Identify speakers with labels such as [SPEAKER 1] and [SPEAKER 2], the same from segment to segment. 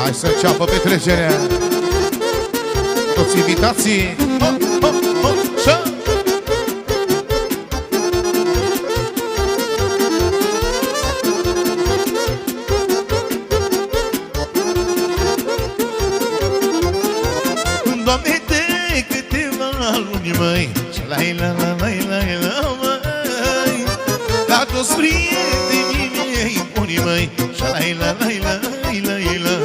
[SPEAKER 1] Hai să înceapă petrecerea. Toți invitații.
[SPEAKER 2] Doamne, de câteva luni, măi, la-i-la-la-la-i-la-i-la, măi, la toți prietenii mei buni, măi, la-i-la-la-la-i-la-i-la,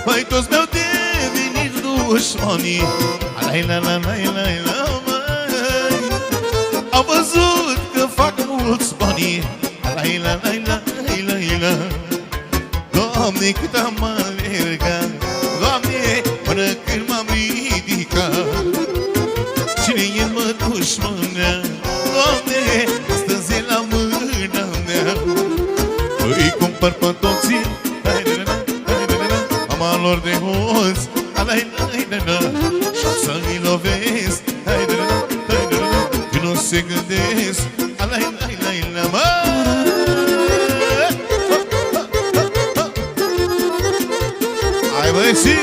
[SPEAKER 2] păi toți mi-au devenit dușmanii, la-i-la-la-la-i-la-i-la, măi, au văzut că fac mulți banii, la-i-la-la-la-i-la-i-la, Doamne, cât am alergat, Doamne, până când m-am ridicat. Cine-i mă dușmânea, Doamne, astăzi e la mâna mea. Îi cumpăr pe toții, mama lor de hoț, și să-i lovesc, când nu se gândesc,
[SPEAKER 1] Hai băieții!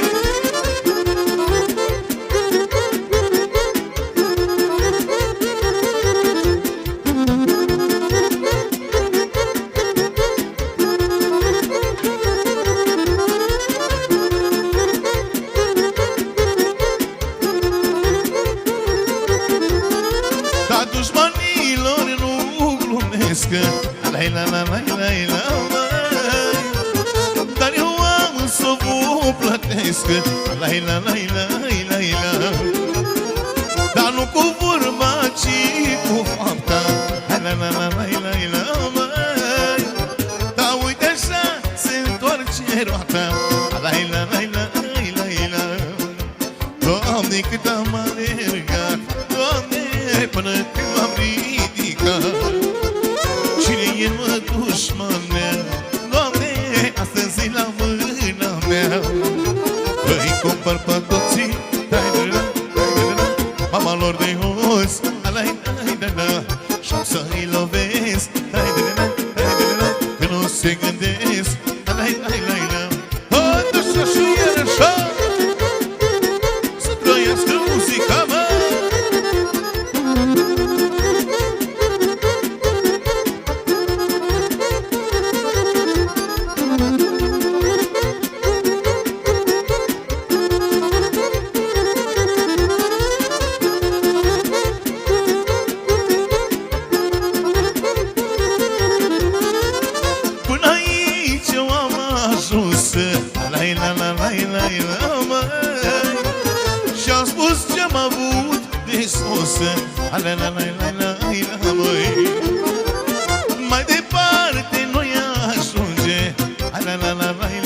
[SPEAKER 2] Dar dușmanilor nu glumesc, la-i-la-la-la-i-la-i-la, dar eu am să vă plătesc, la-i-la-la-i-la-i-la-i-la, dar nu cu vorba, ci cu fapta, la-i-la-la-la-i-la-i-la, dar uite așa se întoarce roata, la-i-la-la-i-la-i-la-i-la. Doamne, cât am alergat, Doamne, până când m-am ridicat. Cine-i mă dușmanea, Doamne, astăzi e la mâna mea. Îi cumpăr pe toții, mama lor de hoț, și-am să-i lovesc, când nu se gândesc, așa și iar așa, să trăiască muzica mea. Și-am spus ce-am avut de sus, măi. Mai departe noi ajunge, măi.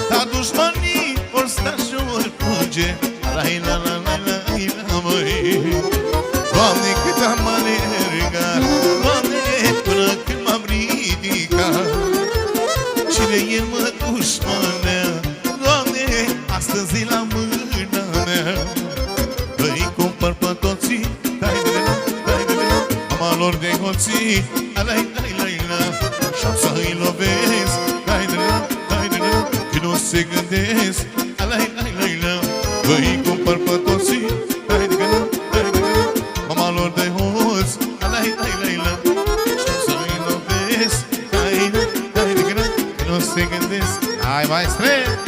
[SPEAKER 2] Dar dușmanii or sta și or plânge, măi. Doamne, cât am alergat, Doamne, până când m-am ridicat. Cine-i mă dușmanea, Doamne, astăzi e la mâna mea. Îi cumpăr pe toții, mama lor de hoții, și-am să-i lovesc, când nu se gândesc, îi cumpăr pe toții, mama lor de hoți, și-am să-i lovesc, nu se gândesc.
[SPEAKER 1] Hai, maestre!